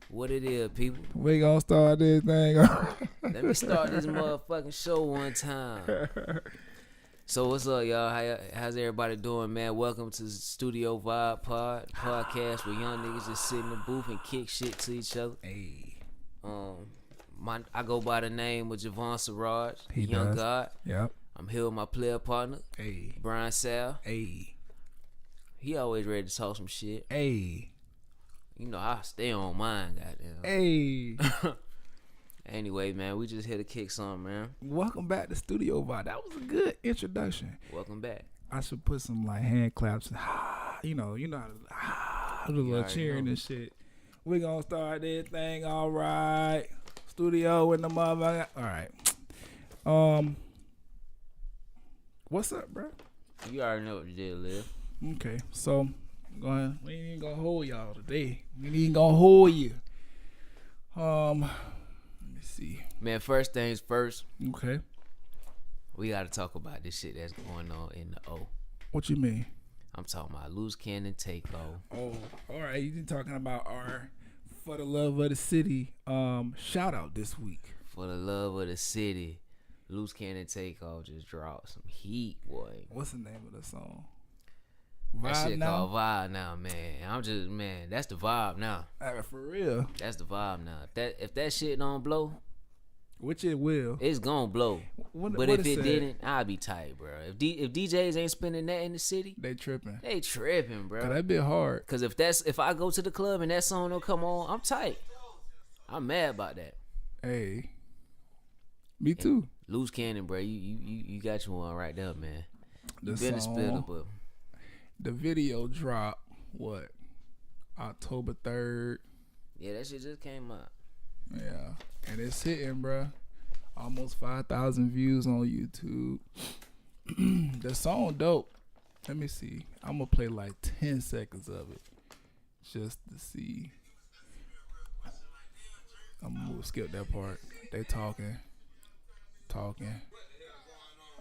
What it is, people? We gonna start this thing. Let me start this motherfucking show one time. So what's up, y'all? How's everybody doing, man? Welcome to the Studio Vibe podcast where young niggas just sit in the booth and kick shit to each other. Hey. I go by the name of Javon Siraj, He Young does. God. Yep. I'm here with my player partner, Hey. Brian Sal. Hey. He always ready to talk some shit. Hey. You know, I stay on mine, goddamn. Hey. Anyway, man, we just here to kick some, man. Welcome back to Studio Vibe. That was a good introduction. Welcome back. I should put some like hand claps. You know how to do a little cheering know. and shit. We gonna start this thing. All right. Studio in the motherfucker. All right. What's up, bro? You already know what you did, Liv. Okay, so we ain't even gonna hold y'all today. We ain't even gonna hold you. Let me see. Man, first things first, Okay, we gotta talk about this shit that's going on in the O. what you mean? I'm talking about loose cannon takeover. Oh, all right. You talking about our For the Love of the City shout out this week. For the love of the city, loose cannon takeoff just dropped some heat, boy. What's the name of the song? That Vibe shit Now? called Vibe now, man. That's the vibe now. For real, That's the vibe now. If that shit don't blow, which it will. it's gonna blow. What But if it said? didn't, I'd be tight, bro. If DJs ain't spending that in the city, They tripping. they tripping, bro. Cause that bit hard. Cause if I go to the club and that song don't come on, I'm tight. I'm mad about that. Hey, me too. Loose cannon, bro. You got you one right there, man. You The been a song- spitter, but The video dropped October 3rd. yeah, that shit just came out. Yeah, and it's hitting, bruh. Almost 5,000 views on YouTube. The song dope. Let me see. I'm gonna play like 10 seconds of it just to see. I'm gonna skip that part. They talking.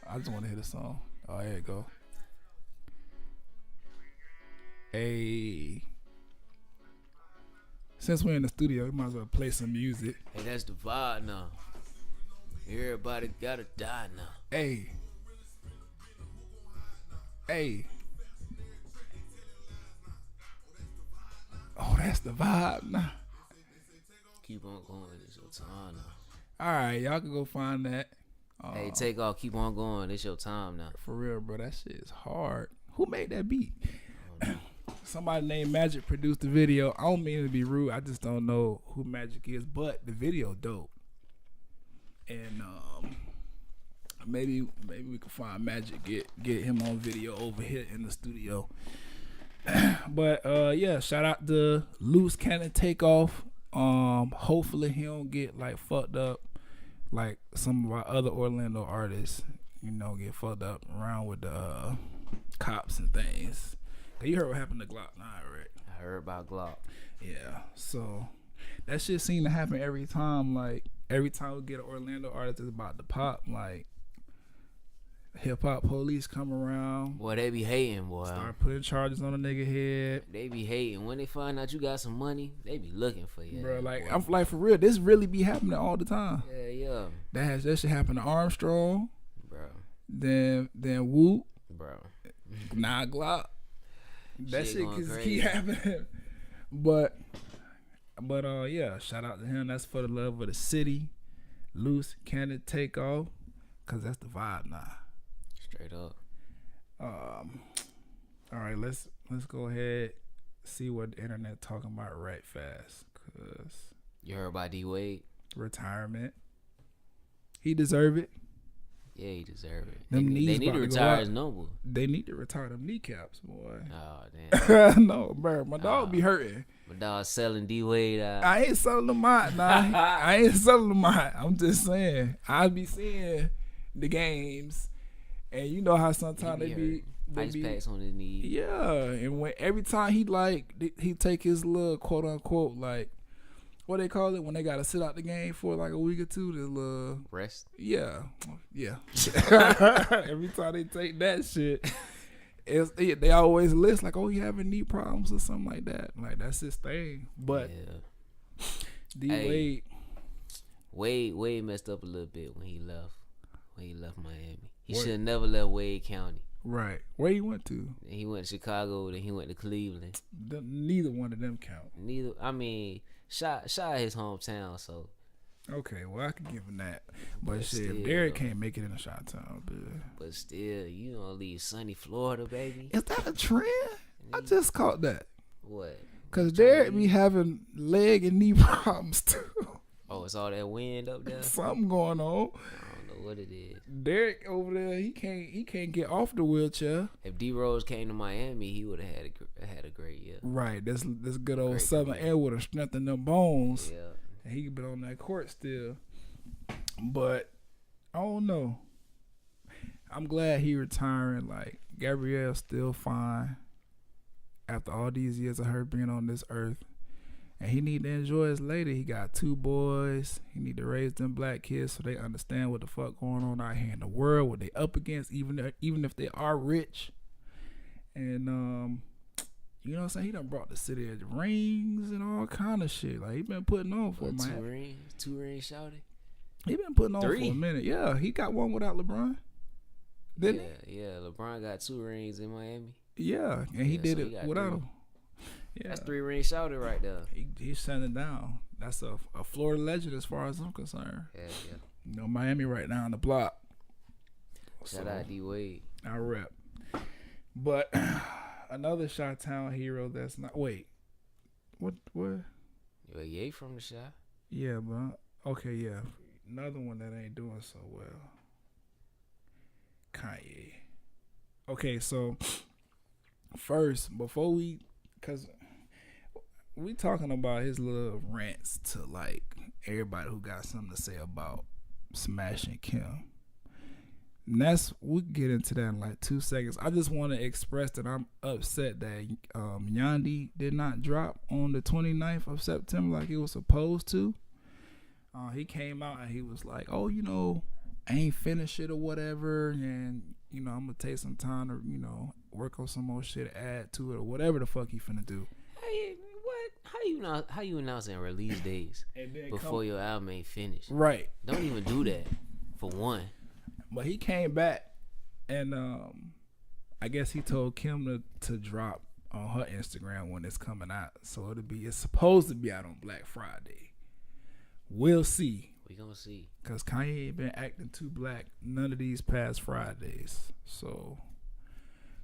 I just want to hear the song. Oh, there you go. Hey. Since we're in the studio, we might as well play some music. Hey, that's the vibe now. Everybody gotta die now. Hey. Oh, that's the vibe now. Keep on going. It's your time now. All right, y'all can go find that. Hey, take off. Keep on going. It's your time now. For real, bro. That shit is hard. Who made that beat? I don't know. Somebody named Magic produced the video. I don't mean to be rude. I just don't know who Magic is, but the video dope. And maybe we can find Magic, get him on video over here in the studio. But yeah, shout out to Loose Cannon Takeoff. Hopefully he don't get like fucked up like some of our other Orlando artists, get fucked up around with the cops and things. You heard what happened to Glock 9, right? I heard about Glock. Yeah, so that shit seem to happen every time. Like every time we get an Orlando artist that's about to pop, like hip hop police come around, Boy, they be hating, boy. start putting charges on a nigga head. They be hating. When they find out you got some money, they be looking for you. Bro, like boy. I'm like for real, this really be happening all the time. Yeah. That shit happen to Armstrong, Bro. then Whoop, Bro. now Glock. That shit going just crazy. keep happening. But yeah, shout out to him. That's For the Love of the City. Loose Cannon Takeoff, cause that's the vibe now. Straight up. All right, let's go ahead, see what the internet talking about right fast. Cause You heard about D Wade? retirement, he deserve it. Yeah, he deserve it. Them They knees need to about to go retire out. his number. They need to retire them kneecaps, boy. Oh, damn. No, bro, my dog be hurting. My dog selling D Wade out. I ain't selling them out, nah. I ain't selling them out. I'm just saying, I be seeing the games, and you know how sometimes they be Ice packs on his knee. yeah, and when every time he take his little quote unquote like what they call it when they gotta sit out the game for like a week or two, the little Rest. yeah. Every time they take that shit, they always list like, oh, you having knee problems or something like that. Like that's his thing. But Yeah. D Hey. Wade. Wade messed up a little bit when he left Miami. He What? should have never left Wade County. Right. Where he went to? He went to Chicago, then he went to Cleveland. Neither one of them count. Neither. I mean, shot his hometown, so. Okay, well I can give him that. But shit, still, if Derek can't make it in a shot town, but still, you don't leave sunny Florida, baby. is that a trend? I just caught that. What? Cause Derek be having leg and knee problems too. Oh, it's all that wind up there. Something going on. I don't know what it is. Derek over there, he can't get off the wheelchair. If D Rose came to Miami, he would have had a great year. Right, this good old Great Southern career. air would have strengthened them bones. Yeah. And he been on that court still. But I don't know. I'm glad he retiring. Like Gabrielle's still fine after all these years of her being on this earth. And he need to enjoy his lady. He got 2 boys. He need to raise them black kids so they understand what the fuck going on out here in the world, what they up against, even if they are rich. And you know what I'm saying? He done brought the city of rings and all kind of shit. Like he been putting on for a minute. Two rings, shouted. He been putting on 3 for a minute. Yeah, he got one without LeBron. Didn't he? Yeah. LeBron got 2 rings in Miami. Yeah, and he did so it he got without 3. him. Yeah, That's 3 rings shouted right there. He's shutting down. That's a Florida legend as far as I'm concerned. Yeah. You know, Miami right now on the block. Shout out D Wade. I rep. But another Chi-Town hero that's not. Wait, what? Yo, Ye from the shot. Yeah, but okay, yeah. Another one that ain't doing so well. Kanye. Okay, so first, before cause we talking about his little rants to like everybody who got something to say about smashing Kim. And we get into that in like 2 seconds. I just want to express that I'm upset that Yandi did not drop on the 29th of September like he was supposed to. He came out and he was like, oh, you know, I ain't finished it or whatever, and you know, I'm gonna take some time to, you know, work on some more shit, add to it or whatever the fuck he finna do. Hey, what? How you announcing release dates before your album ain't finished? Right. Don't even do that. For one. But he came back and I guess he told Kim to drop on her Instagram when it's coming out. So it's supposed to be out on Black Friday. We'll see. We gonna see. Cause Kanye ain't been acting too black none of these past Fridays. So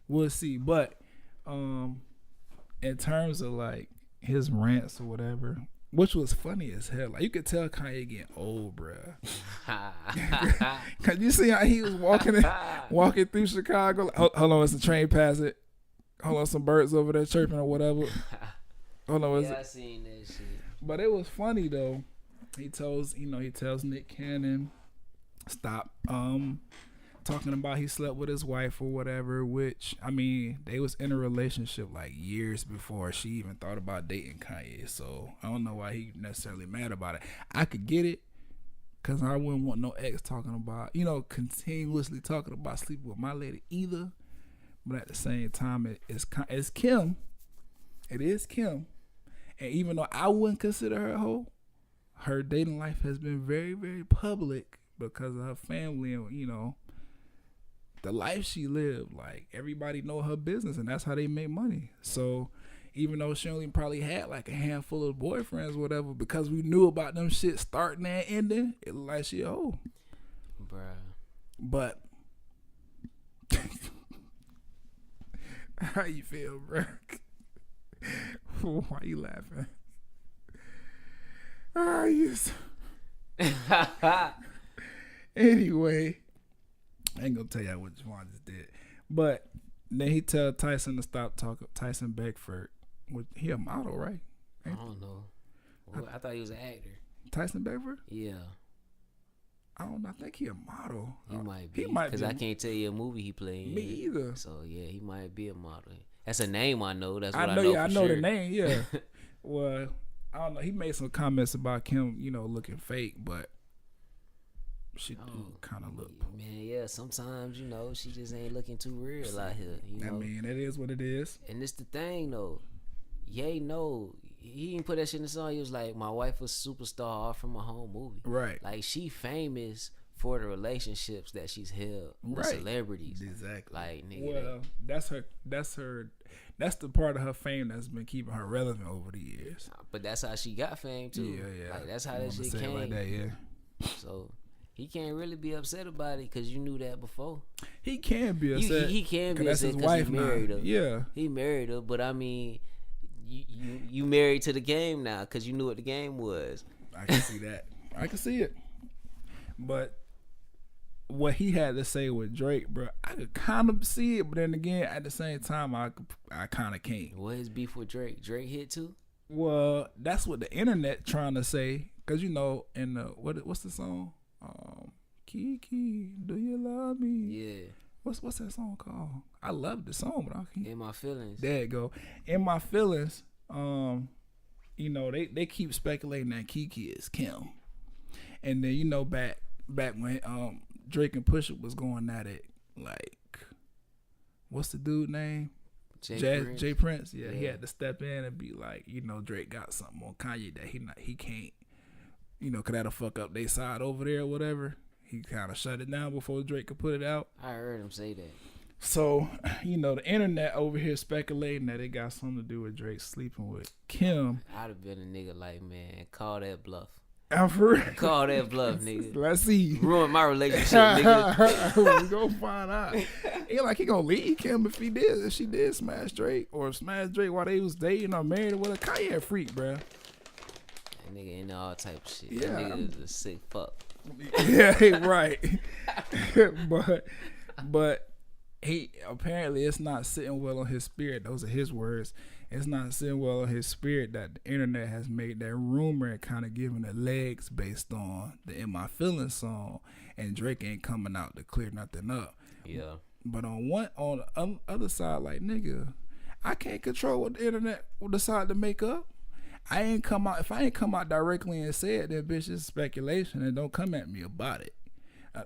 we'll see. But in terms of like his rants or whatever, which was funny as hell. Like you could tell Kanye getting old, bruh. Cause you see how he was walking through Chicago. Like, hold on, it's a train passing. Hold on, some birds over there chirping or whatever. Hold on, I seen that shit. But it was funny though. He tells Nick Cannon stop talking about he slept with his wife or whatever, which I mean they was in a relationship like years before she even thought about dating Kanye. So I don't know why he necessarily mad about it. I could get it because I wouldn't want no ex talking about, you know, continuously talking about sleeping with my lady either. But at the same time, it's Kim. It is Kim. And even though I wouldn't consider her a hoe, her dating life has been very, very public because of her family and, you know, the life she lived. Like, everybody know her business, and that's how they make money. So, even though she only probably had like a handful of boyfriends or whatever, because we knew about them shit starting and ending, it looked like she a hoe. Bruh. But, how you feel, bro? Why you laughing? Anyway, I ain't gonna tell y'all what Juwan just did. But then he tell Tyson to stop talking. Tyson Beckford, he a model, right? I don't know. Well, I thought he was an actor. Tyson Beckford? Yeah. I don't know. I think he a model. He might be. Because I can't tell you a movie he played in. Me either. So, yeah, he might be a model. That's a name I know. That's what I know. Yeah, I know sure. the name, yeah. Well, I don't know. He made some comments about Kim, you know, looking fake, but she do kind of look. Man, yeah, sometimes, you know, she just ain't looking too real out here. You know? I mean, it is what it is. And it's the thing, though. Ye know he didn't put that shit in the song. He was like, my wife was superstar all from a home movie. Right. Like, she famous for the relationships that she's held with celebrities. Exactly. Like, nigga. Well, that's the part of her fame that's been keeping her relevant over the years. But that's how she got fame too. Yeah. Like, that's how that shit came. Like that, yeah. So he can't really be upset about it because you knew that before. He can be upset. He can be upset because he married her. Yeah, he married her. But I mean, you married to the game now because you knew what the game was. I can see that. I can see it. But what he had to say with Drake, bro, I could kind of see it, but then again, at the same time, I kind of can't. What is beef with Drake? Drake hit too? Well, that's what the internet trying to say, cause you know, in the what's the song? Kiki, do you love me? Yeah. What's that song called? I love the song, but I can't. In My Feelings. There you go. In My Feelings. You know, they keep speculating that Kiki is Kim, and then you know back when Drake and Pusha was going at it, like, what's the dude name? Jay Prince. Yeah, he had to step in and be like, you know, Drake got something on Kanye that he can't, you know, cause that'll fuck up their side over there or whatever. He kind of shut it down before Drake could put it out. I heard him say that. So, you know, the internet over here speculating that it got something to do with Drake sleeping with Kim. I'd have been a nigga like, man, call that bluff. Call that bluff, nigga. Let's see. Ruin my relationship, nigga. We gonna find out. Ain't like he gonna leave Kim if she did smash Drake or smash Drake while they was dating or married or whatever. Kanye a freak, bruh. That nigga into all type of shit. Yeah. That nigga is a sick fuck. Yeah, right. but he apparently it's not sitting well on his spirit. Those are his words. It's not sitting well on his spirit that the internet has made that rumor and kind of giving it legs based on the In My Feelings song, and Drake ain't coming out to clear nothing up. Yeah. But on the other side, like, nigga, I can't control what the internet will decide to make up. If I ain't come out directly and say it, then bitch, it's speculation, and don't come at me about it.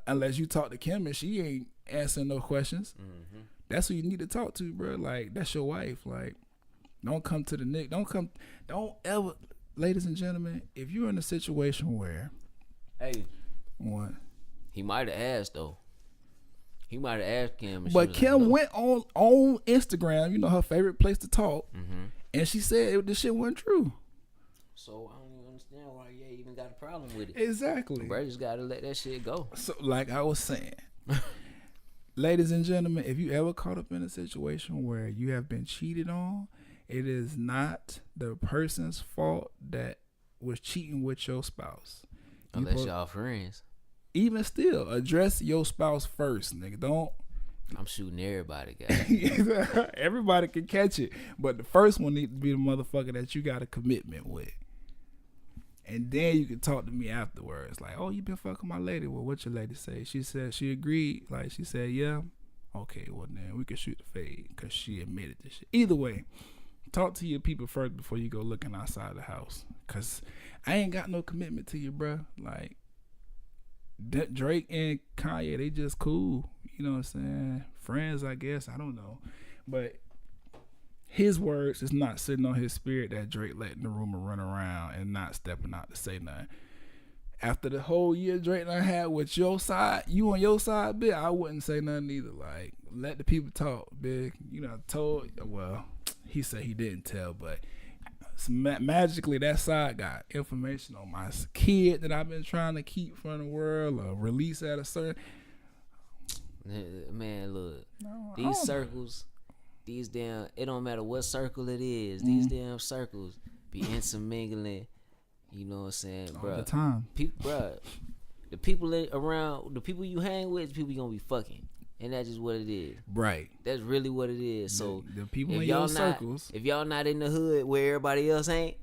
Unless you talk to Kim and she ain't answering no questions. Mm-hmm. That's who you need to talk to, bro. Like, that's your wife. Like, don't come to the nick. Don't ever, ladies and gentlemen, if you're in a situation where, hey, what? He might have asked though. He might have asked Kim. But Kim went on Instagram, you know, her favorite place to talk, and she said this shit wasn't true. So I don't even understand why you even got a problem with it. Exactly. Bro, just gotta let that shit go. So, like I was saying, ladies and gentlemen, if you ever caught up in a situation where you have been cheated on, it is not the person's fault that was cheating with your spouse. Unless y'all friends. Even still, address your spouse first, nigga. Don't. I'm shooting everybody, guys. Everybody can catch it, but the first one needs to be the motherfucker that you got a commitment with. And then you can talk to me afterwards. Like, oh, you been fucking my lady. Well, what your lady say? She said she agreed. Like, she said, yeah. Okay, well, then we can shoot the fade because she admitted this shit. Either way, talk to your people first before you go looking outside the house. Because I ain't got no commitment to you, bro. Like, Drake and Kanye, they just cool. You know what I'm saying? Friends, I guess. I don't know. But his words is not sitting on his spirit that Drake letting the rumor run around and not stepping out to say nothing. After the whole year Drake and I had with your side, you on your side, big, I wouldn't say nothing either. Like, let the people talk, big. You know, he said he didn't tell, but magically that side got information on my kid that I've been trying to keep from the world or release at a certain. Man, look, these circles. These damn, it don't matter what circle it is. These damn circles be intermingling. You know what I'm saying, bro? All the time. Bro, the people around, the people you hang with, the people you gonna be fucking, and that's just what it is. Right. That's really what it is. So the people in your circles. If y'all not in the hood where everybody else ain't,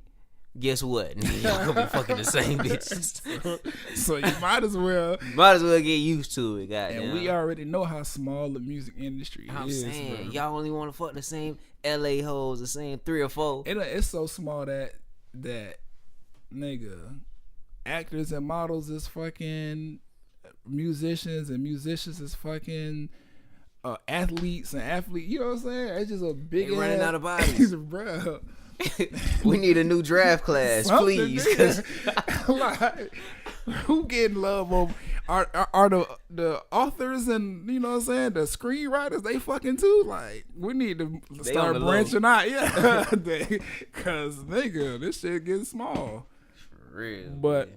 guess what? Y'all gonna be fucking the same bitches. So you might as well get used to it, goddamn. And we already know how small the music industry is. I'm saying, y'all only want to fuck the same LA hoes, the same 3 or 4. It's so small that nigga, actors and models is fucking musicians, and musicians is fucking athletes and athletes. You know what I'm saying? It's just a big running out of bodies, bro. We need a new draft class, please. Like, who getting love over? Are the authors and you know what I'm saying, the screenwriters, they fucking too? Like, we need to start branching out, yeah. Cause nigga, this shit getting small. For real. But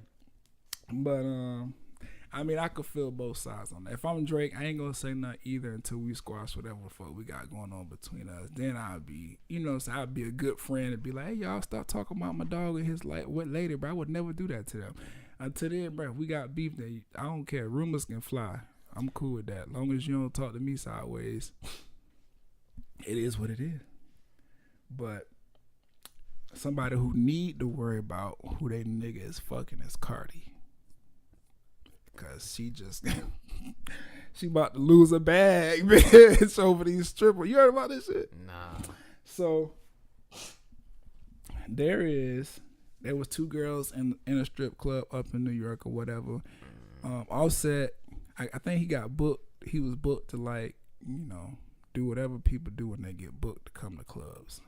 I mean, I could feel both sides on that. If I'm Drake, I ain't gonna say nothing either until we squash whatever the fuck we got going on between us. Then I'll be, you know, so I'd be a good friend and be like, hey, y'all stop talking about my dog and his like what lady, bro. I would never do that to them. Until then, bro, if we got beef, then I don't care. Rumors can fly. I'm cool with that. Long as you don't talk to me sideways, it is what it is. But somebody who need to worry about who they nigga is fucking is Cardi. Cause she just she about to lose a bag, bitch, over these strippers. You heard about this shit? Nah. So there was 2 girls in a strip club up in New York or whatever. Offset, I think he got booked. He was booked to, like, you know, do whatever people do when they get booked to come to clubs,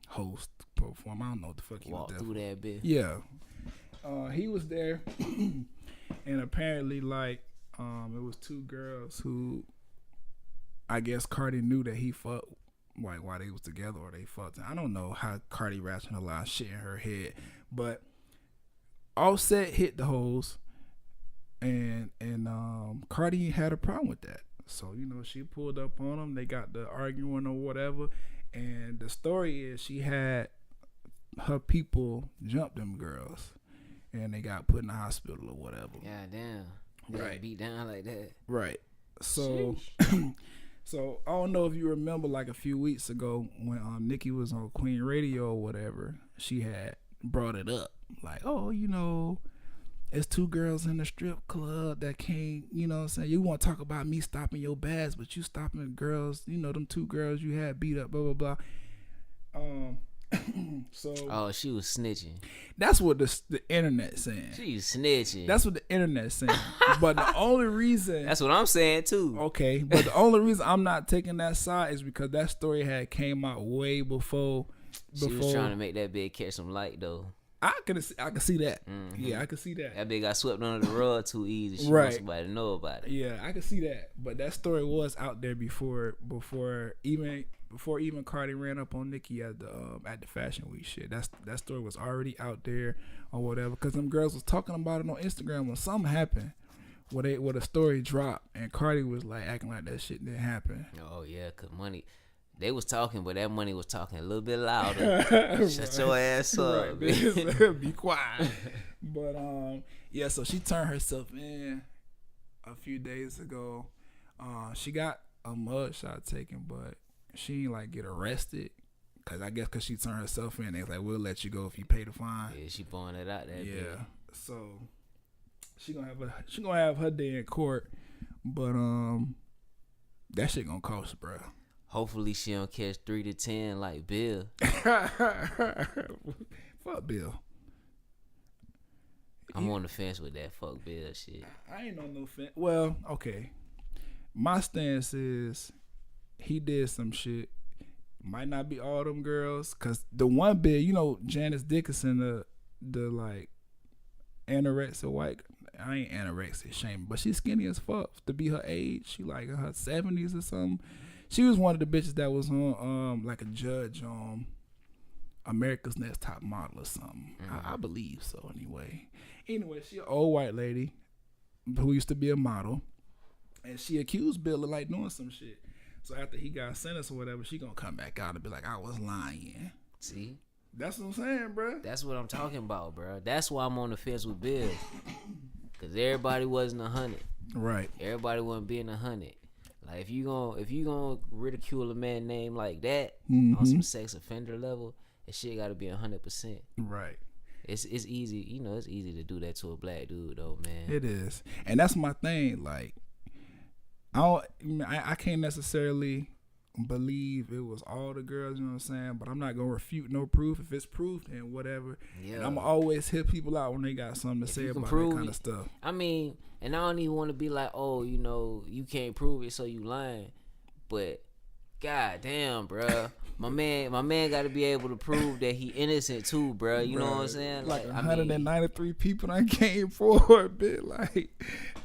host, perform. I don't know what the fuck he was there. Walk through that bitch. Yeah. He was there. And apparently, like, it was 2 girls who, I guess Cardi knew that he fucked, like, while they was together or they fucked. I don't know how Cardi rationalized shit in her head, but Offset hit the hoes, and Cardi had a problem with that. So, you know, she pulled up on him. They got the arguing or whatever, and the story is she had her people jump them girls. And they got put in the hospital or whatever. God damn. They got beat down like that. Right. So so I don't know if you remember, like, a few weeks ago when Nikki was on Queen Radio or whatever, she had brought it up. Like, oh, you know, it's 2 girls in the strip club that can't, you know what I'm saying? You want to talk about me stopping your bags, but you stopping the girls, you know, them 2 girls you had beat up, blah, blah, blah. So she was snitching. That's what the internet saying. She was snitching. That's what the internet saying. But the only reason, that's what I'm saying too. Okay, but the only reason I'm not taking that side is because that story had came out way before. She was trying to make that bitch catch some light though. I can see that. Mm-hmm. Yeah, I can see that. That bitch got swept under the rug too easy. She wants somebody to know about it. Yeah, I can see that. But that story was out there before even Cardi ran up on Nicki at the Fashion Week shit. That story was already out there or whatever. Because them girls was talking about it on Instagram when something happened, where the story dropped, and Cardi was like acting like that shit didn't happen. Oh yeah, cause money. They was talking, but that money was talking a little bit louder. Shut your ass up. Right, be quiet. But yeah, so she turned herself in a few days ago. She got a mugshot taken, but she ain't like get arrested. Cause she turned herself in. They was like, we'll let you go if you pay the fine. Yeah, she blowing it out there. Yeah. So she gonna have her day in court, but that shit gonna cost, bro. Hopefully she don't catch 3 to 10 like Bill. Fuck Bill. I'm on the fence with that fuck Bill shit. I ain't on no fence. Well, okay. My stance is he did some shit. Might not be all them girls, cause the one Bill, you know, Janice Dickinson, the like anorexic white. I ain't anorexic, shame, but she's skinny as fuck to be her age. She like in her 70s or something. She was one of the bitches that was on like a judge on America's Next Top Model or something. I believe so anyway. Anyway, she an old white lady who used to be a model, and she accused Bill of like doing some shit. So after he got sentenced or whatever, she gonna come back out and be like, I was lying. See? That's what I'm saying, bro. That's what I'm talking about, bro. That's why I'm on the fence with Bill. Cause everybody wasn't 100. Right. Everybody wasn't being 100. Like if you gonna ridicule a man name like that on some sex offender level, that shit gotta be 100%. Right. It's easy, you know. It's easy to do that to a black dude, though, man. It is, and that's my thing. Like, I can't necessarily believe it was all the girls. You know what I'm saying? But I'm not gonna refute no proof. If it's proof, then whatever. Yeah. And I'm always hit people out when they got something to say about that kind of stuff. I mean, and I don't even want to be like, oh, you know, you can't prove it, so you lying. But God damn, bro. My man got to be able to prove that he innocent too, bro. You know what I'm saying? Like I 193 people I came forward, bitch. Like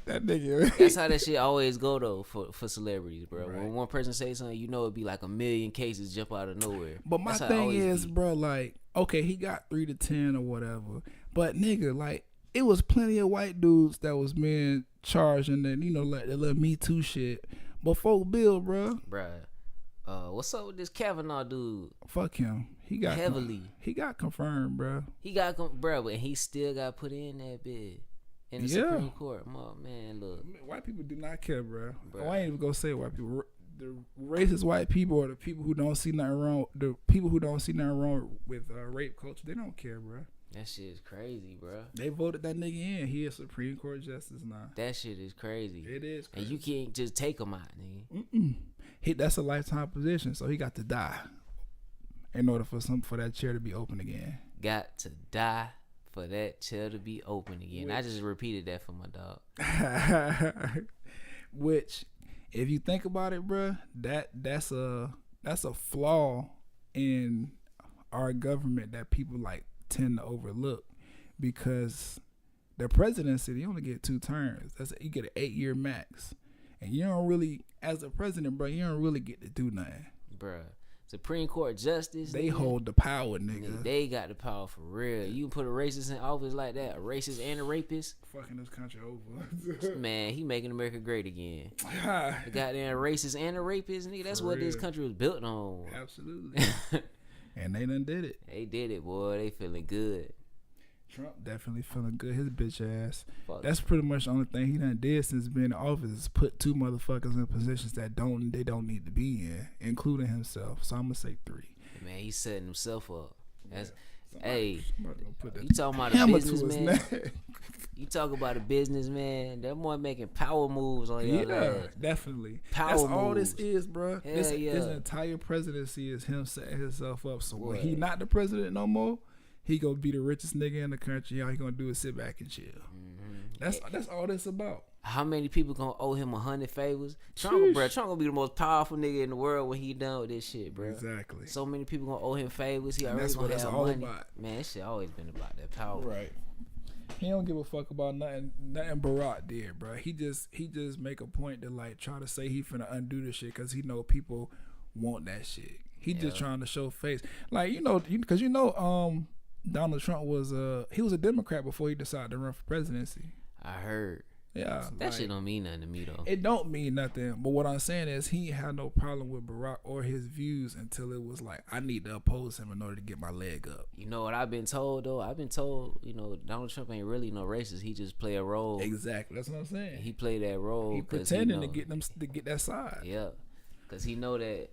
that nigga. That's how that shit always go though for celebrities, bro. Right. When one person say something, you know it'd be like a million cases jump out of nowhere. But my thing is, bro, like, okay, he got 3 to 10 or whatever, but nigga, like, it was plenty of white dudes that was being charged and then like the little Me Too shit before Bill, bro. Bruh. What's up with this Kavanaugh dude? Fuck him. He got heavily. He got confirmed, bro. He got bro, but he still got put in that bid in the Supreme Court. Man, look. White people do not care, bro. Oh, I ain't even gonna say white people. The racist white people or the people who don't see nothing wrong. The people who don't see nothing wrong with rape culture, they don't care, bro. That shit is crazy, bro. They voted that nigga in. He a Supreme Court justice now. That shit is crazy. It is crazy. And you can't just take him out, nigga. That's a lifetime position, so he got to die in order for that chair to be open again. Got to die for that chair to be open again. I just repeated that for my dog. Which, if you think about it, bro, that's a flaw in our government that people like tend to overlook, because the presidency, you only get 2 terms. You get an 8-year max, and you don't really, as a president, bro, you don't really get to do nothing, bro. Supreme Court justice, they hold the power, nigga. They got the power for real. You can put a racist in office like that, a racist and a rapist, fucking this country over. Man, he making America great again. The goddamn racist and a rapist, nigga. That's what this country was built on. Absolutely. And they done did it. They did it, boy. They feeling good. Trump definitely feeling good. His bitch ass. Fuck. That's pretty much the only thing he done did since being in office is put 2 motherfuckers in positions that they don't need to be in, including himself. So I'm gonna say 3. Man, he's setting himself up. That's somebody you talking about a businessman? You talk about a businessman. That boy making power moves on your ass. Definitely. Power That's moves. all this is, bro. This His entire presidency is him setting himself up. So when Boy. he not the president no more, he gonna be the richest nigga in the country. All he gonna do is sit back and chill. That's all this about. How many people gonna owe him 100 favors? Trump gonna be the most powerful nigga in the world when he done with this shit, bro. Exactly. So many people gonna owe him favors. He already gonna have all money. about. Man, this shit always been about that power. Right. He don't give a fuck about nothing Barack did, bro. He just make a point to like try to say he finna undo the shit because he know people want that shit. He just trying to show face, like because Donald Trump was he was a Democrat before he decided to run for presidency. I heard. Yeah, that shit don't mean nothing to me though. It don't mean nothing. But what I'm saying is he had no problem with Barack or his views until it was like I need to oppose him in order to get my leg up. You know what I've been told though? I've been told Donald Trump ain't really no racist. He just play a role. Exactly. That's what I'm saying. He play that role. He pretending to get that side. Yeah, because he know that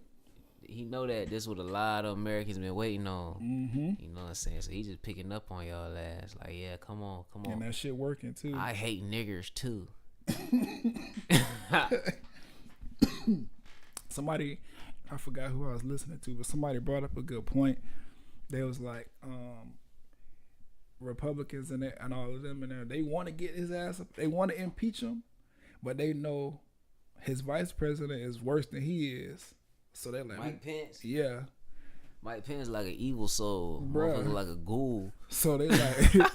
this is what a lot of Americans been waiting on. Mm-hmm. You know what I'm saying? So he just picking up on y'all ass. Like, yeah, come on. And that shit working too. I hate niggers too. Somebody, I forgot who I was listening to, but somebody brought up a good point. They was like, Republicans and all of them in there, they want to get his ass up. They want to impeach him, but they know his vice president is worse than he is. So they're like, Mike Pence. Yeah. Mike Pence like an evil soul, bruh. Motherfucker like a ghoul. So they like,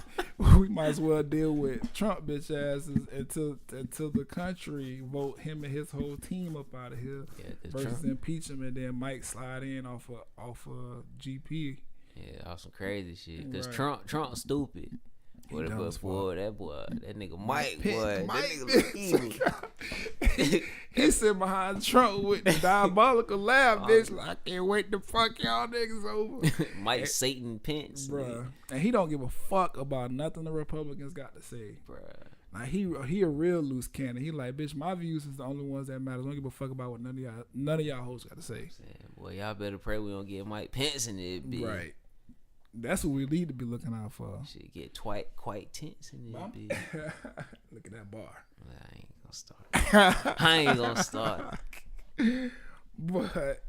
we might as well deal with Trump bitch asses until the country vote him and his whole team up out of here versus impeach him, and then Mike slide in off of GP. Yeah, off some crazy shit. Cause Trump stupid. What about boy? That nigga Mike, boy. That nigga look evil. He sit behind Trump with the diabolical laugh, bitch. Like, I can't wait to fuck y'all niggas over. Mike Satan Pence, bruh. And he don't give a fuck about nothing the Republicans got to say, bruh. Like he a real loose cannon. He like, bitch, my views is the only ones that matter. Don't give a fuck about what none of y'all hoes got to say. Boy, y'all better pray we don't get Mike Pence in it, bitch. Right. That's what we need to be looking out for. Shit get quite tense in it, bitch. Look at that bar. I ain't gonna start. But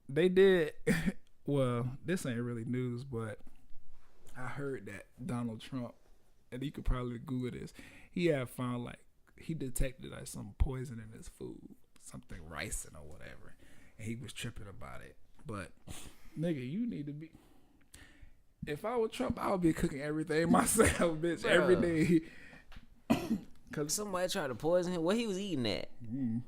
they did. Well, this ain't really news, but I heard that Donald Trump, and you could probably Google this, he had found he detected some poison in his food, something ricin or whatever. and he was tripping about it. But nigga, you need to be. If I were Trump, I would be cooking everything myself, bitch, every day. Cause somebody tried to poison him. What he was eating at?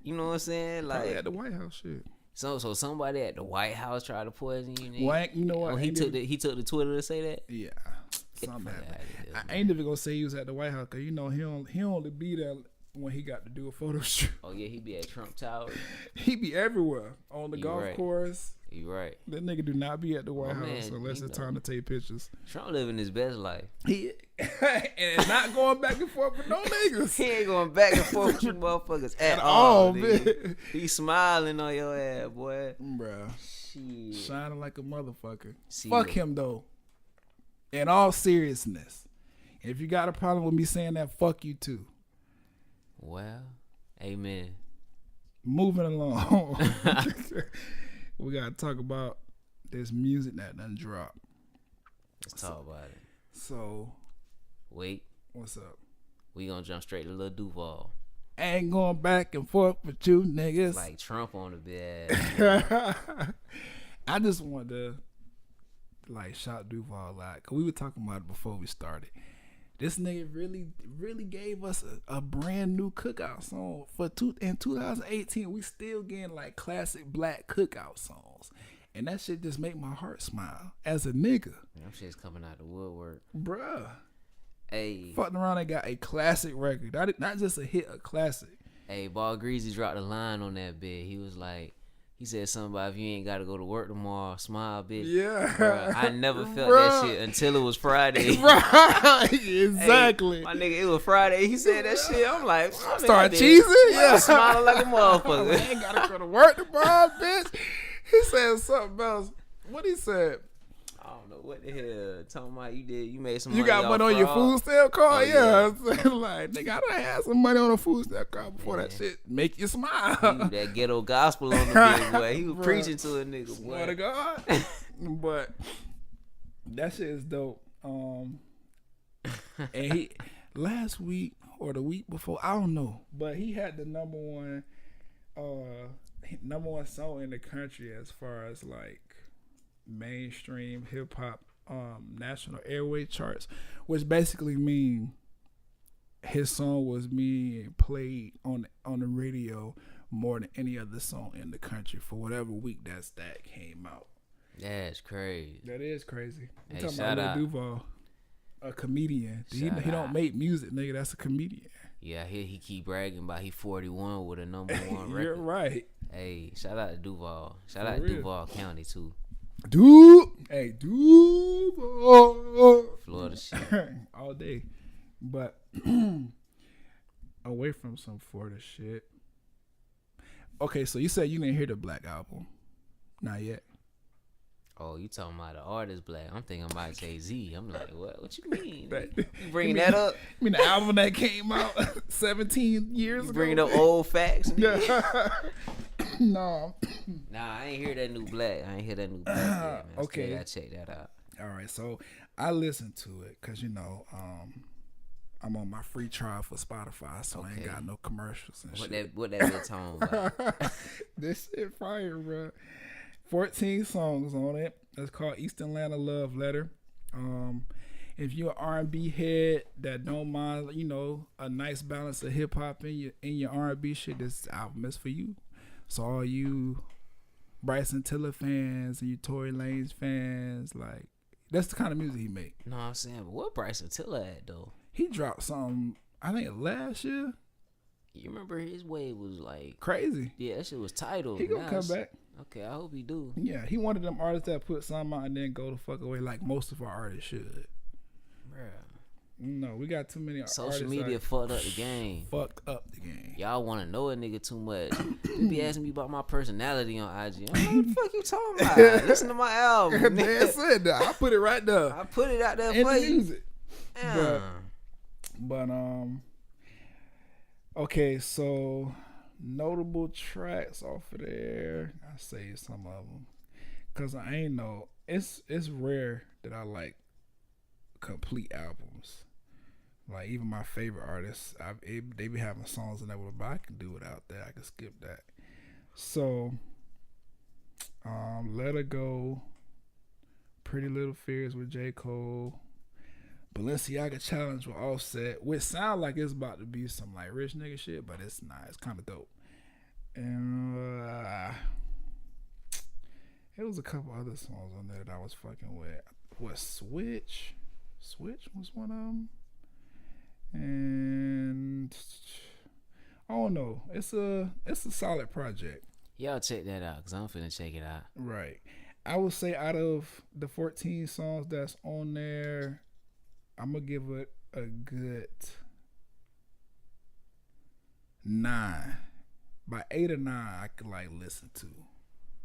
You know what I'm saying? Like probably at the White House, shit. So somebody at the White House tried to poison you. You know what? Oh, he took the Twitter to say that. Yeah, something happened. I ain't even gonna say he was at the White House because you know he only be there when he got to do a photo shoot. Oh yeah, he be at Trump Tower. He be everywhere on the golf course. You right. That nigga do not be at the White House unless it's time to take pictures. Trump living his best life. He and not going back and forth with no niggas. He ain't going back and forth with you motherfuckers at all, man. He smiling on your ass, boy. Bruh. Shit. Shining like a motherfucker. See Fuck him though. In all seriousness. If you got a problem with me saying that, fuck you too. Well, amen. Moving along. We gotta talk about this music that done dropped. Let's talk about it. So, wait. What's up? We gonna jump straight to Lil Duval. Ain't going back and forth with you niggas. Like Trump on the bed. I just wanted to like shout Duval out. Cause we were talking about it before we started. This nigga really gave us a brand new cookout song in 2018. We still getting like classic black cookout songs, and that shit just make my heart smile as a nigga. Them shit's coming out the woodwork, bruh. Hey, fucking around and got a classic record, not just a hit, a classic. Hey, Ball Greasy dropped a line on that bit. He was like. He said something about if you ain't got to go to work tomorrow, smile, bitch. Yeah. Bruh, I never felt that shit until it was Friday. Right, exactly. Hey, my nigga, it was Friday. He said that shit. I'm like, start cheesing? Yeah. Smiling like a motherfucker. I ain't got to go to work tomorrow, bitch. He said something else. What he said? I don't know what the hell. Talking about you made some money. You got money on your food stamp card? Yeah. Like, nigga, I done had some money on a food stamp card before that shit make you smile. That ghetto gospel on the big boy. He was preaching to a nigga, boy. Swear to God. But that shit is dope. And he last week or the week before, I don't know, but he had the number one song in the country as far as like mainstream hip hop national airway charts, which basically mean his song was being played on the radio more than any other song in the country for whatever week that came out. That's crazy. That is crazy. Hey, talking shout about out. Lil Duval, a comedian. He don't make music, nigga. That's a comedian. Yeah, he keep bragging about he 41 with a number one record. You're right. Hey, shout out to Duval. Shout out to Duval County too. Duval. Florida shit. All day. But away from some Florida shit. Okay, so you said you didn't hear the Black album. Not yet. Oh, you talking about the artist Black? I'm thinking about Jay-Z. I'm like, what you mean? That, you bringing that up? I mean the album that came out 17 years ago. Bringing up old facts? No. Nah, I ain't hear that new Black. Yet, man. Okay. I gotta check that out. All right, so I listened to it because I'm on my free trial for Spotify, so I ain't got no commercials and shit. What that little tone about? This shit fire, bro. 14 songs on it. It's called East Atlanta Love Letter. If you're an R&B head that don't mind, a nice balance of hip hop in your R&B shit, this album is for you. So all you Bryson Tiller fans and you Tory Lanez fans, like that's the kind of music he make. No, I'm saying, but what Bryson Tiller at though? He dropped something, I think last year. You remember his wave was like crazy. Yeah, that shit was titled. He gonna come back. Okay, I hope he do. Yeah, he one of them artists that put something out and then go the fuck away like most of our artists should. Bruh. No, we got too many Social media fucked up the game. Fucked up the game. Y'all want to know a nigga too much. You be asking me about my personality on IG. I'm like, what the fuck you talking about? Listen to my album. That's it. I put it right there. I put it out there in for the you. Music. But okay, so notable tracks off of there. I saved some of them because I ain't know. It's rare that I like complete albums. Like even my favorite artists, they be having songs in there, but I can do without that. I can skip that. So Let Her Go, Pretty Little Fears with J. Cole, Balenciaga Challenge with Offset, which sound like it's about to be some like rich nigga shit, but it's not. It's kind of dope. And it was a couple other songs on there that I was fucking with. What, Switch? Switch was one of them. And I don't know. It's a solid project. Y'all check that out, because I'm finna check it out. Right. I would say out of the 14 songs that's on there, I'm going to give it a good 9. By 8 or 9, I could like listen to.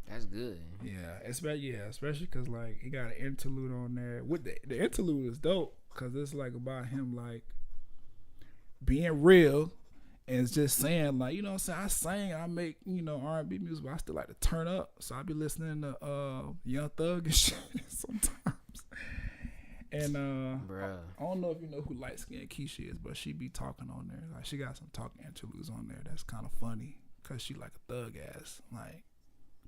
That's good. Yeah, especially because like he got an interlude on there. With the interlude is dope because it's like about him like being real and it's just saying like, you know what I'm saying, I make, you know, R&B music, but I still like to turn up, so I be listening to Young Thug and shit sometimes. And Bruh. I don't know if you know who light skinned Keisha is, but she be talking on there. Like she got some talking interludes on there that's kind of funny because she like a thug ass. Like,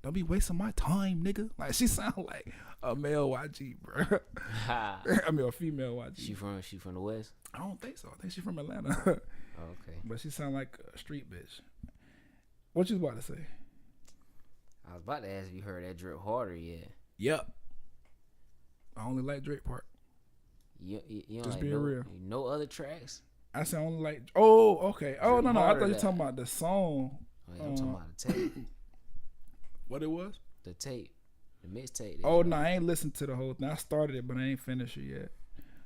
don't be wasting my time, nigga. Like she sound like a male YG, bro. I mean a female YG. She from the West? I don't think so. I think she's from Atlanta. Oh, okay. But she sound like a street bitch. What you about to say? I was about to ask if you heard that Drip Harder yet. Yep. I only like Drake part. You don't Just like being real. No other tracks? I said I only like. Oh, okay. Oh Drip no, I Harder thought you that. talking about the song. Oh, yeah, I'm talking about the tape. What it was? The tape. The mixtape. Oh no, I ain't listened to the whole thing. I started it, but I ain't finished it yet.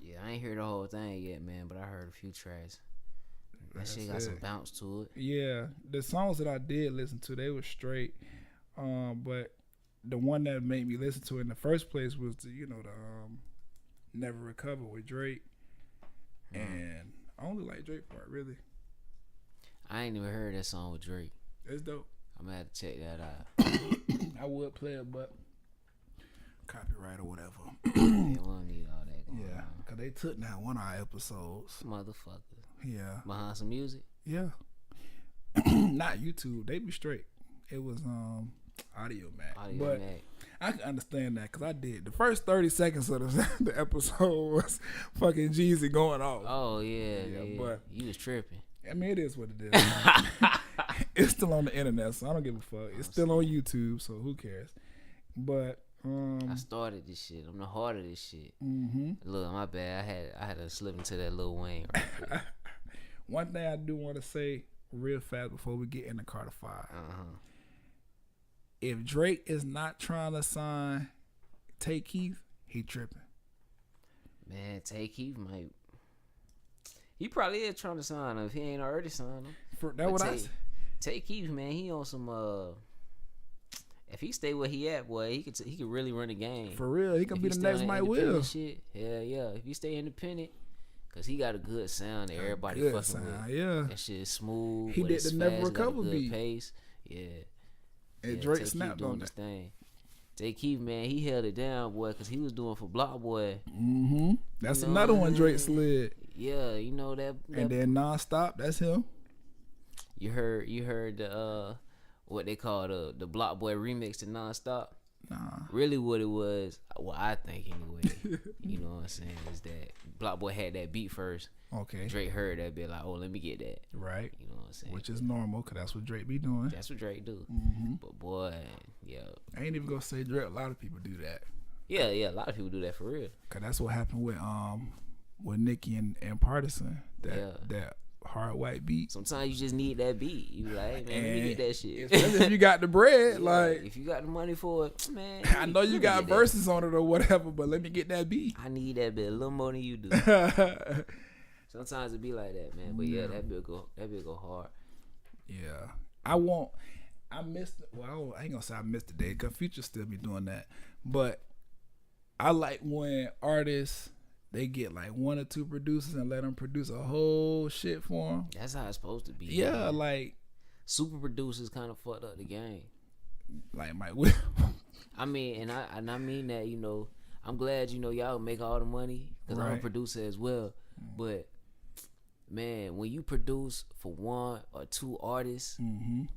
Yeah, I ain't heard the whole thing yet, man, but I heard a few tracks. That shit got some bounce to it. Yeah, the songs that I did listen to, they were straight. But the one that made me listen to it in the first place was the Never Recover with Drake. And I only like Drake part, really. I ain't even heard that song with Drake. It's dope. I'm gonna have to check that out. I would play it, but copyright or whatever. Yeah, we don't need all that going Yeah, on. because they took down one of our episodes. Motherfucker. Yeah. Behind some music? Yeah. Not YouTube. They be straight. It was Audio Mac. But Mac. I can understand that because I did. The first 30 seconds of the episode was fucking Jeezy going off. Oh, yeah. But you was tripping. I mean, it is what it is. It's still on the internet, so I don't give a fuck. It's still on YouTube, so who cares? But I started this shit. I'm the heart of this shit. Mm-hmm. Look, my bad. I had to slip into that Lil Wayne right quick. One thing I do want to say real fast before we get in the Carter 5. If Drake is not trying to sign Tay Keith, he tripping. Man, Tay Keith might. He probably is trying to sign him if he ain't already signed him. That what I said. Tay Keith, man, he on some if he stay where he at, boy, he could really run the game. For real, he could be the next Mike Will. Shit. Hell yeah. If he stay independent, cause he got a good sound that everybody fucking sound, with. Yeah. That shit is smooth. He did the Never Recover beat. beat. Pace. Yeah. And Drake snapped on that. Thing. Tay Keith, man, he held it down, boy, cause he was doing for Block Boy. Mm-hmm. That's another one Drake slid. Yeah, you know that. And then Nonstop, that's him. You heard the what they call the Block Boy remix to Nonstop? Nah. Really what it was, well, I think anyway, you know what I'm saying, is that Block Boy had that beat first. Okay. Drake heard that bit like, oh, let me get that. Right. You know what I'm saying? Which is normal, because that's what Drake be doing. That's what Drake do. Mm-hmm. But boy, yeah. I ain't even going to say Drake. A lot of people do that. Yeah, a lot of people do that for real. Because that's what happened with Nicki and Partisan. That hard white beat. Sometimes you just need that beat. You like, man, let me get that shit. Especially if you got the bread, like if you got the money for it, man. I know you got verses on it or whatever, but let me get that beat. I need that bit a little more than you do. Sometimes it be like that, man. But yeah, that bit go hard. Yeah, I missed. Well, I ain't gonna say I missed the day because Future still be doing that, but I like when artists. They get like one or two producers and let them produce a whole shit for them. That's how it's supposed to be. Yeah, man. like super producers kind of fucked up the game. Like Mike Will. I mean, and I mean that, you know, I'm glad, you know, y'all make all the money because I'm a producer as well. But man, when you produce for one or two artists,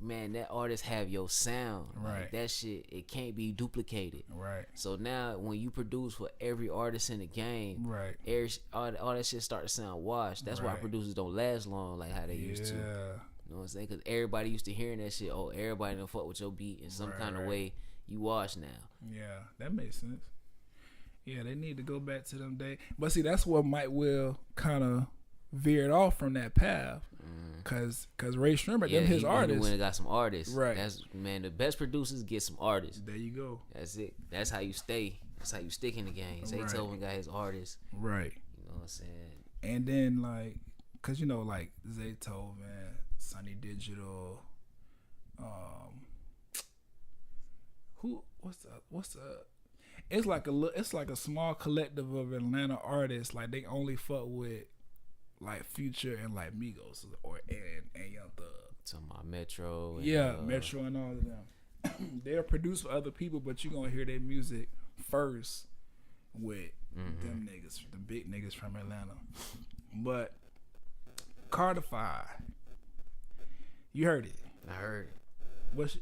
man, that artist have your sound. Right. Like, that shit, it can't be duplicated. Right. So now when you produce for every artist in the game, Right. All that shit start to sound washed. That's why producers don't last long like how they used to. You know what I'm saying? Because everybody used to hearing that shit. Oh, everybody done fuck with your beat in some kind of way. You wash now. Yeah, that makes sense. Yeah, they need to go back to them days. But see, that's what Mike Will kind of veered off from that path. Cause Ray Shrimmer, them his artists. He went and got some artists. Right. That's, man, the best producers get some artists. There you go. That's it. That's how you stay. That's how you stick in the game. Zaytoven got his artists. Right. You know what I'm saying? And then like, cause you know like Zaytoven, Sunny Digital, what's the it's like a small collective of Atlanta artists. Like they only fuck with like Future and like Migos and Young Thug. Talking about Metro. And, Metro and all of them. They're produced for other people, but you gonna hear their music first with them niggas, the big niggas from Atlanta. But Carter 5, you heard it. I heard it. What's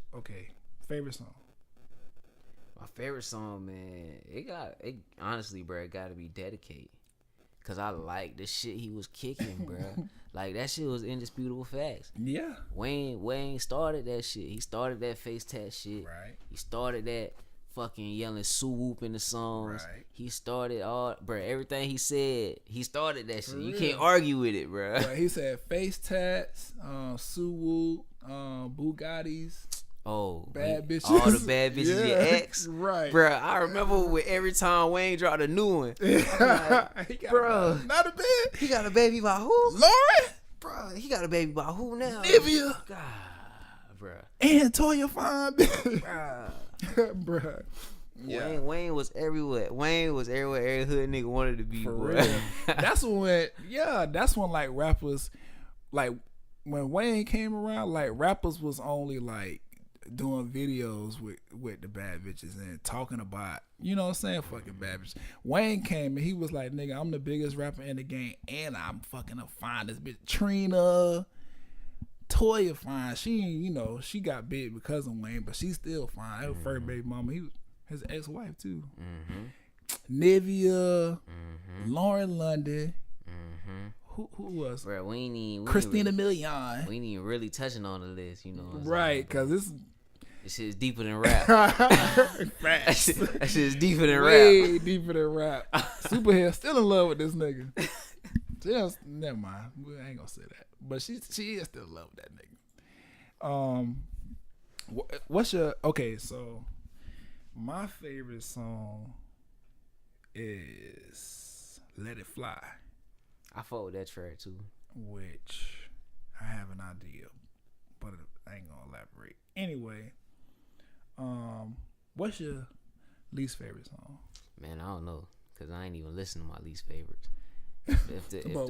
favorite song? My favorite song, man, honestly, bro, it gotta be Dedicate. Cause I like the shit he was kicking, bro. Like that shit was indisputable facts. Yeah. Wayne started that shit. He started that face tat shit. Right. He started that fucking yelling Sue Whoop in the songs. Right. He started everything he said. He started that shit. You real. can't argue with it, bro. Right. He said face tats, Sue Whoop, Bugattis. Oh, bad bitches. All the bad bitches, your ex. Right. Bruh, I remember with every time Wayne dropped a new one. Like, bro, not a bit. He got a baby by who? Lauren? Bro, he got a baby by who now? Nivea. God, bro. And Toya Fine, bitch. Bruh. Bruh. Yeah. Wayne was everywhere. Wayne was everywhere every hood nigga wanted to be. For bro. real. That's when like rappers, like when Wayne came around, like rappers was only like doing videos with the bad bitches and talking about, you know what I'm saying, fucking bad bitches. Wayne came and he was like, nigga, I'm the biggest rapper in the game and I'm fucking a finest bitch. Trina, Toya fine. She ain't, you know, she got big because of Wayne, but she's still fine. Her first baby mama, his ex-wife too. Nivea, Lauren London. Who else? Bro, we ain't Christina Milian. We ain't even really touching on the list, you know what I'm right, because this shit is deeper than rap. that shit is deeper than rap. Way deeper than rap. Superhead still in love with this nigga. Never mind. I ain't gonna say that. But she is still in love with that nigga. What's your so my favorite song is Let It Fly. I fuck with that track too. Which I have an idea, but I ain't gonna elaborate. Anyway, what's your least favorite song? Man, I don't know, cause I ain't even listen to my least favorites.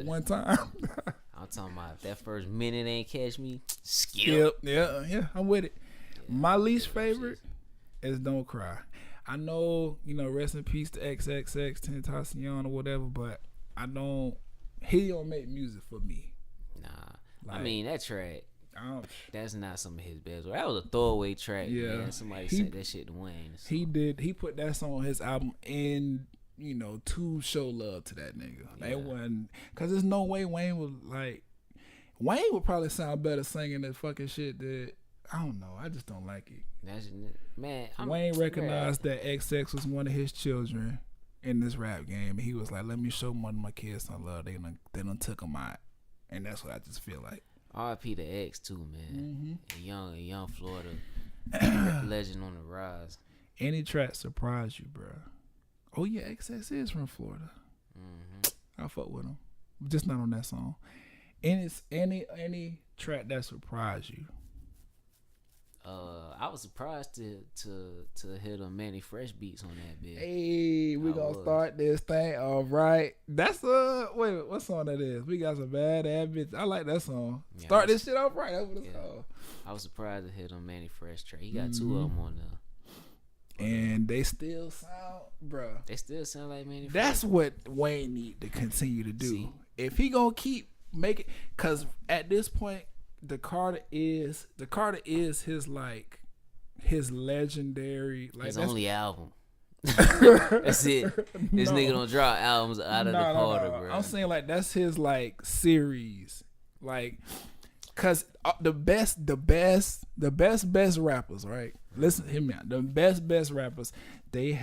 One time. I'm talking about if that first minute ain't catch me, skip. Yeah, I'm with it. Yeah, my least favorite is Don't Cry. I know, rest in peace to XXX Tentacion or whatever, but he don't make music for me. Nah. Like, I mean, that track, that's not some of his best. That was a throwaway track. Yeah. Man. Somebody sent that shit to Wayne. So. He did. He put that song on his album and, to show love to that nigga. Yeah. It wasn't, because there's no way Wayne would probably sound better singing that fucking shit that, I don't know. I just don't like it. Wayne recognized that XX was one of his children in this rap game, and he was like, let me show one of my kids some love. They done took him out, and that's what I just feel like. R.I.P. to X too, man. A young Florida legend on the rise. Any track surprised you, bro? Oh yeah, XX is from Florida. I fuck with him, just not on that song. Any track that surprised you? I was surprised to hear the Manny Fresh beats on that bitch. Hey, we gonna start this thing. All right, that's wait, what song that is? We got some bad ass bitch. I like that song. Yeah, start this shit off right. That's what it's called. I was surprised to hear the Manny Fresh track. He got two of them on there, and they still sound, bro. They still sound like Manny Fresh. That's what Wayne need to continue to do. See? If he gonna keep make it, cause at this point, the Carter is his like his legendary like His that's, only album. That's it. This No. nigga don't drop albums out of the Carter, bro. I'm saying like that's his like series, like, cause the best rappers, right? Listen, hear me out. The best rappers, they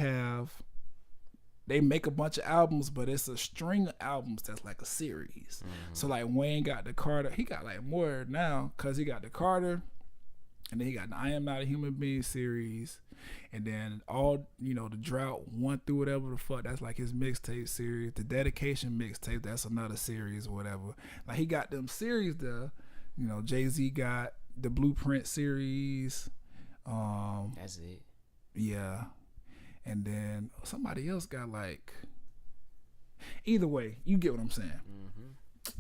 make a bunch of albums, but it's a string of albums that's like a series. Mm-hmm. So like Wayne got the Carter, he got like more now, cause he got the Carter, and then he got the I Am Not a Human Being series, and then all the Drought 1 through whatever the fuck, that's like his mixtape series. The Dedication mixtape, that's another series or whatever. Like he got them series there. Jay-Z got the Blueprint series. That's it. Yeah. And then somebody else got like. Either way, you get what I'm saying. Mm-hmm.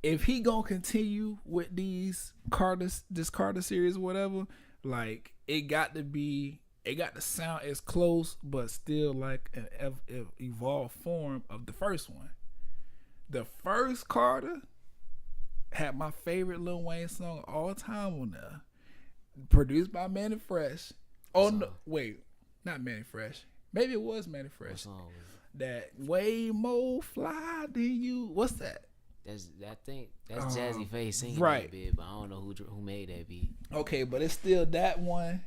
If he gonna continue with this Carter series or whatever, like it got to sound as close, but still like an evolved form of the first one. The first Carter had my favorite Lil Wayne song of all time on there, produced by Manny Fresh. Oh no, wait, not Manny Fresh. Maybe it was Manny Fresh. That way more fly than you. What's that? I think that's Jazzy Faye singing right. that bit, but I don't know who made that beat. Okay, but it's still that one.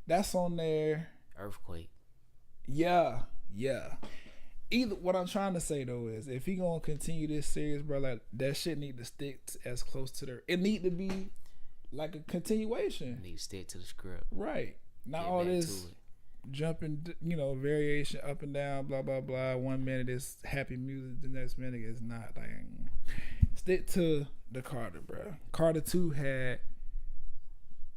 That's on there. Earthquake. Yeah. Either what I'm trying to say though is if he gonna continue this series, bro, like that shit need to stick as close to it need to be like a continuation. Need to stick to the script. Right. Not Get all back this to it. jumping, variation up and down, blah blah blah. 1 minute is happy music, the next minute is not. Like, stick to the Carter, bro. Carter 2 had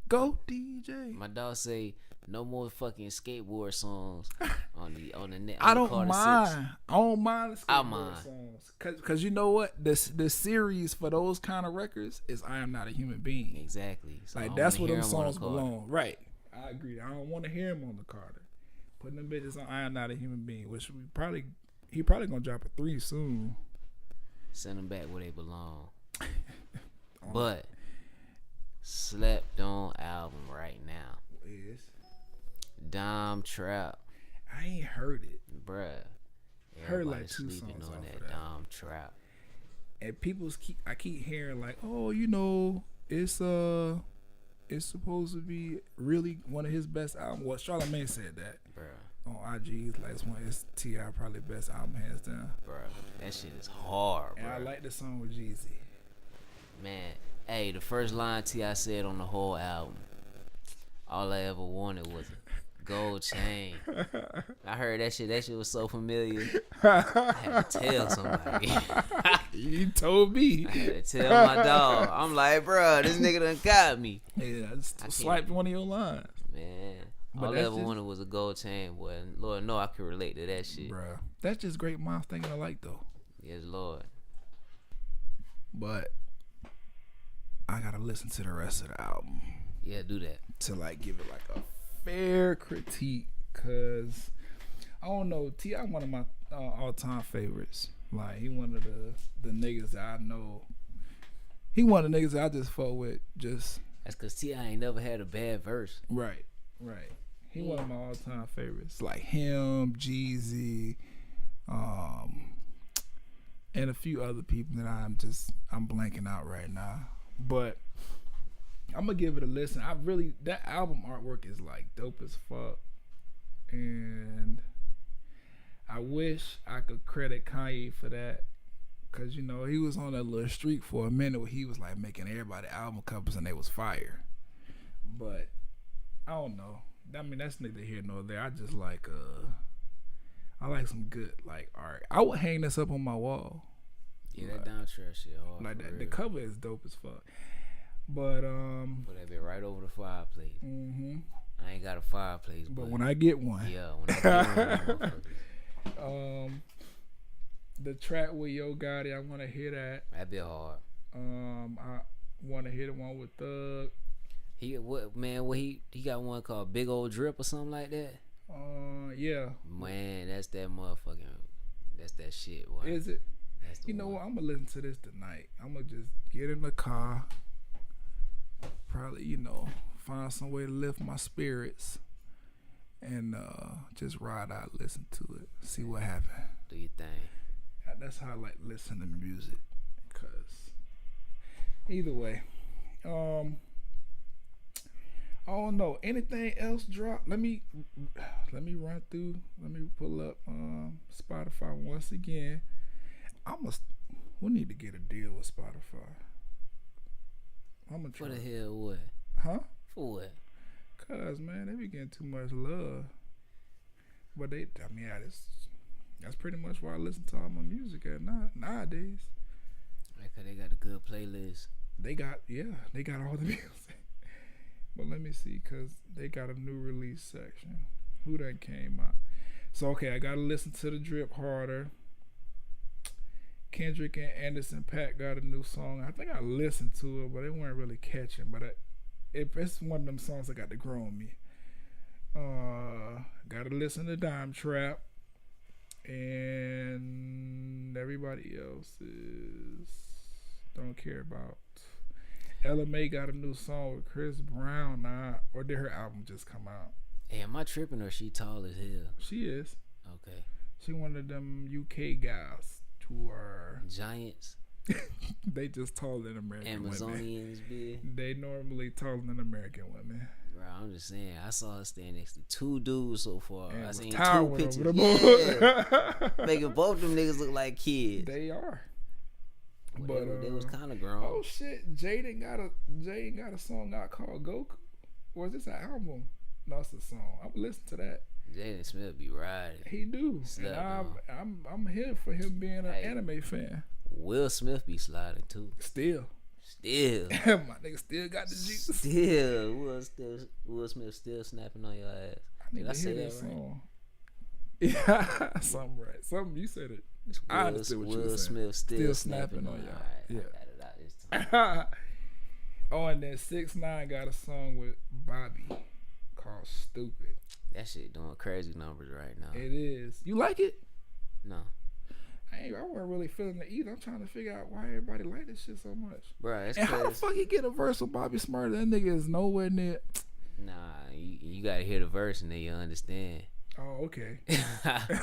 Go DJ. My dog say no more fucking skateboard songs on the net. I don't Carter mind. 6. I don't mind the I skateboard mind. songs, cause you know what, the series for those kind of records is I Am Not a Human Being. Exactly. So Like I that's wanna where hear them him on songs the Carter. belong. Right. I agree. I don't want to hear him on the Carter. Putting them bitches on I Am Not a Human Being, which he probably gonna drop a 3 soon. Send them back where they belong. But slept on album right now. Is Dom Trap. I ain't heard it. Bruh. Heard Everybody like 2 sleeping songs on off that of that. Dom Trap. And I keep hearing like, oh, it's supposed to be really one of his best albums. Well, Charlamagne said that. Bruh. On IG, he's like, it's T.I. probably best album hands down. Bruh. That shit is hard, And bruh. I like the song with Jeezy. Man, hey, the first line T.I. said on the whole album, all I ever wanted was a gold chain. I heard that shit. That shit was so familiar. I had to tell somebody. You told me. I had to tell my dog. I'm like, bro, this nigga done got me. Yeah, I just swiped one of your lines. Man, But all I that's ever just- wanted was a gold chain, boy. And Lord, know I can relate to that shit. Bruh. That's just great minds thinking alike, though. Yes, Lord. But I gotta listen to the rest of the album Yeah, do that. to like give it like a fair critique, cause I don't know, T.I. one of my all-time favorites. Like he one of the niggas that I know. He one of the niggas that I just fuck with. Just That's because T.I. ain't never had a bad verse. right. He one of my all-time favorites. Like him, Jeezy, and a few other people that I'm blanking out right now. But I'm gonna give it a listen. That album artwork is like dope as fuck, and I wish I could credit Kanye for that, cause he was on that little streak for a minute where he was like making everybody album covers and they was fire. But I don't know. I mean, that's neither here nor there. I just like I like some good like art. I would hang this up on my wall. Yeah, that down trap shit hard. Like for that. The real. cover is dope as fuck. But Put that bit right over the fireplace. mhm. I ain't got a fireplace, But when I get one, yeah, when I get one, motherfucker, the track with Yo Gotti, I want to hear that. that bit hard. I want to hear the one with Thug. He got one called Big Old Drip or something like that. Yeah. Man, that's that motherfucking. That's that shit. Boy. Is it? You know what? I'm gonna listen to this tonight. I'm gonna just get in the car. Probably, find some way to lift my spirits. And just ride out, listen to it, see what happens. Do your thing. That's how I like listening to music. Cause either way, I don't know. Anything else drop? Let me run through. Let me pull up Spotify once again. We need to get a deal with Spotify. I'm gonna try. For the hell, what? Huh? For what? Cause man, they be getting too much love. But that's pretty much why I listen to all my music at nowadays. Cause they got a good playlist. They got all the music. But let me see, cause they got a new release section. Who that came out? So okay, I gotta listen to the Drip harder. Kendrick and Anderson .Paak got a new song. I think I listened to it, but it weren't really catching. But it's one of them songs that got to grow on me. Gotta listen to Dime Trap. And everybody else don't care about. Ella May got a new song with Chris Brown now. Or did her album just come out? Hey, am I tripping or she tall as hell? She is. Okay. She one of them UK guys who are giants. They just taller than American Amazonians, women. They normally taller than American women. Bro, I'm just saying, I saw her stand next to two dudes so far. And I seen two pictures. Yeah. Making both them niggas look like kids. They are. Well, But they was kind of grown. Oh shit, Jaden got a song out called Goku. Or is this an album? No, it's a song. I'm listening to that. Jaden Smith be riding. He do. And I'm here for him being an anime fan. Will Smith be sliding too. Still. My nigga still got the juice. Still. Will Smith still snapping on your ass. Did I say that song? Right? Yeah, something right. Something you said it. I understood what you were saying. Will Smith still snapping on y'all. Right, yeah. I got it out this time. Oh, and then 6ix9ine got a song with Bobby called Stupid. That shit doing crazy numbers right now. It is. You like it? No. I wasn't really feeling it either. I'm trying to figure out why everybody like this shit so much. Bro, and how the fuck you get a verse with Bobby Smurda? That nigga is nowhere near. Nah, you gotta hear the verse and then you understand. Oh, okay.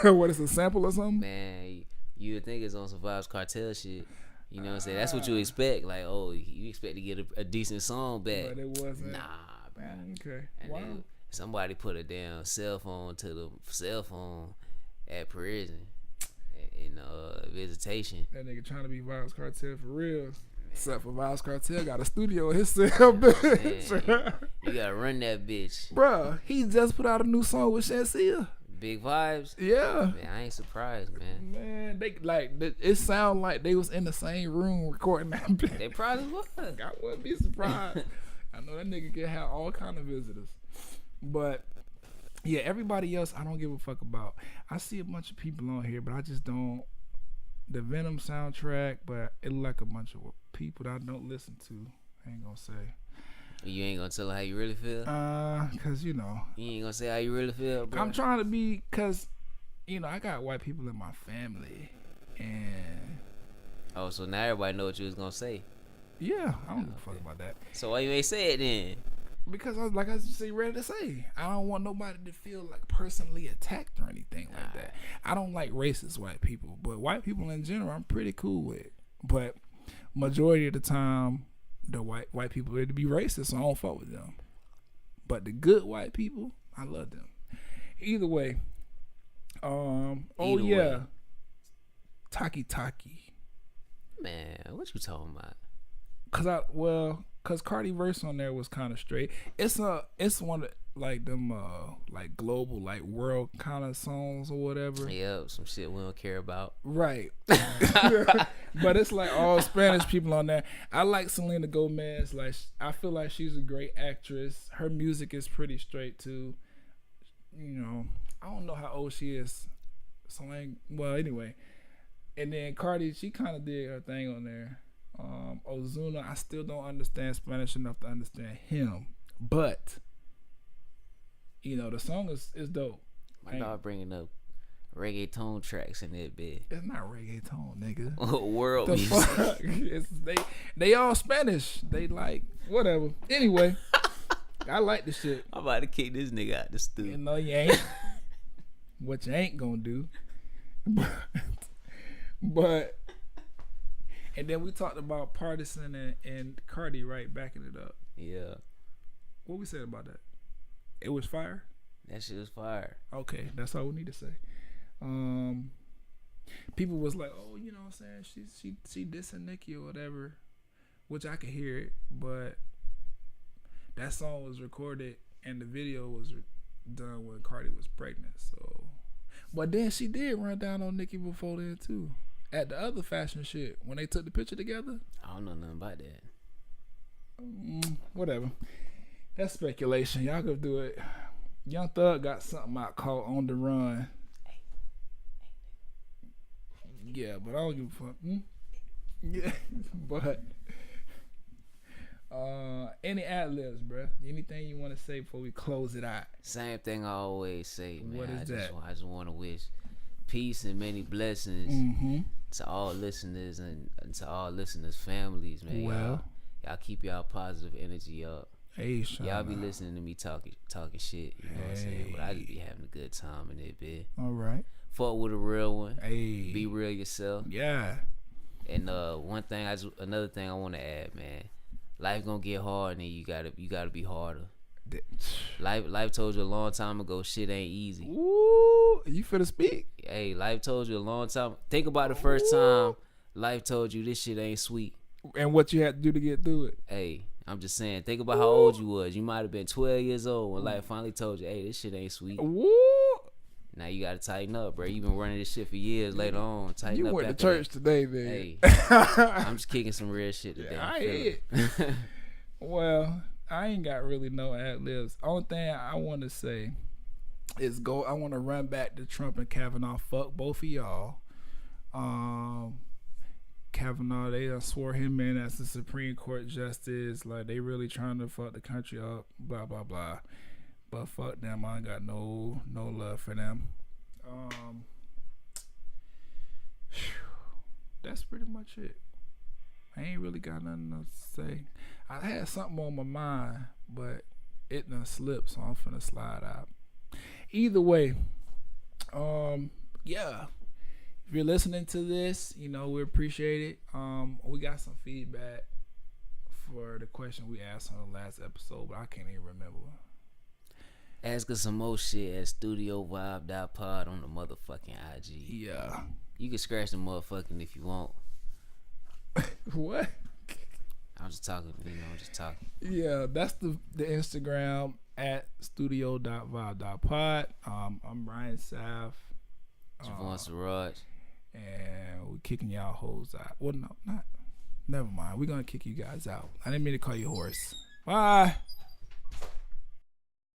What is a sample or something? Man, you would think it's on some Vibes Cartel shit. You know what I'm saying? That's what you expect. Like, oh, you expect to get a decent song back. But it wasn't. Nah, bro. Okay. And wow. Somebody put a damn cell phone to the cell phone at prison in visitation. That nigga trying to be Vibes Cartel for real. Except for Vibes Cartel got a studio in his cell, bitch. You gotta run that bitch. Bruh, he just put out a new song with Shansia. Big Vibes? Yeah. Man, I ain't surprised, man. Man, it sound like they was in the same room recording that bitch. They probably was. I wouldn't be surprised. I know that nigga can have all kind of visitors. But yeah, everybody else I don't give a fuck about. I see a bunch of people on here, but I just don't. The Venom soundtrack, but it look like a bunch of people that I don't listen to. I ain't gonna say. You ain't gonna tell her how you really feel? Cause You ain't gonna say how you really feel, bro? I'm trying to be, cause I got white people in my family, and oh, so now everybody know what you was gonna say. Yeah, I don't give a fuck about that. So why you ain't say it then? Because I was ready to say, I don't want nobody to feel like personally attacked or anything like that. I don't like racist white people, but white people in general, I'm pretty cool with. But majority of the time, the white people ready to be racist, so I don't fuck with them. But the good white people, I love them. Either way, Way. Taki. Man, what you talking about? Cause Cardi verse on there was kind of straight. It's one of like them like global, like world kind of songs or whatever. Yeah, some shit we don't care about. Right. But it's like all Spanish people on there. I like Selena Gomez. Like, I feel like she's a great actress. Her music is pretty straight too. I don't know how old she is. So anyway. And then Cardi, she kind of did her thing on there. Ozuna, I still don't understand Spanish enough to understand him, but the song is dope. My dog bringing up reggaeton tracks in that bit. It's not reggaeton, nigga. World The music. fuck? They all Spanish. They like whatever. Anyway, I like the shit. I'm about to kick this nigga out the You studio. know you ain't. What you ain't gonna do. But and then we talked about Partisan and Cardi, right? Backing it up. Yeah, What we said about that? It was fire. that shit was fire. Okay, that's all we need to say. People was like, oh, you know what I'm saying? She dissing Nicki or whatever, which I could hear it, but that song was recorded and the video was done when Cardi was pregnant. So, but then she did run down on Nicki before then too. At the other fashion shit when they took the picture together. I don't know nothing about that. Whatever. That's speculation. Y'all go do it. Young Thug got something out called On the Run. Yeah, but I don't give a fuck. Yeah, but any ad libs, bruh? Anything you want to say before we close it out? Same thing I always say, man. What is that? I just want to wish peace and many blessings Mm-hmm. to all listeners and to all listeners' families, man. Well. Y'all keep y'all positive energy up. Hey, Sean. Y'all be listening to me talking shit, you know what I'm saying? But I just be having a good time in it, bitch. All right. Fuck with a real one. Hey. Be real yourself. Yeah. And another thing I want to add, man. Life gonna get hard, and you gotta be harder. Life told you a long time ago, shit ain't easy. Ooh, you finna speak? Hey, life told you a long time. Think about the first time life told you this shit ain't sweet. And what you had to do to get through it? Hey, I'm just saying. Think about how old you was. You might have been 12 years old when life finally told you, hey, this shit ain't sweet. Woo! Now you gotta tighten up, bro. You been running this shit for years. Later on, tighten You up. went to after church that. today, man. Hey, I'm just kicking some real shit today. Yeah, I Feel hear it. Well, I ain't got really no ad libs. Only thing I want to say is I want to run back to Trump and Kavanaugh. Fuck both of y'all. Kavanaugh, they done swore him in as the Supreme Court justice. Like, they really trying to fuck the country up. Blah blah blah. But fuck them. I ain't got no love for them. That's pretty much it. I ain't really got nothing to say. I had something on my mind, but it done slipped, so I'm finna slide out. Either way, yeah. If you're listening to this, you know, we appreciate it. We got some feedback for the question we asked on the last episode, but I can't even remember. Ask us some more shit at studiovibe.pod on the motherfucking IG. Yeah. You can scratch the motherfucking if you want. What? I'm just talking, I'm just talking. Yeah, that's the Instagram at studio.vibe.pod. I'm Ryan Saff. Javon Siraj. And we're kicking y'all hoes out. Well, no, not. Never mind. We're going to kick you guys out. I didn't mean to call you horse. Bye.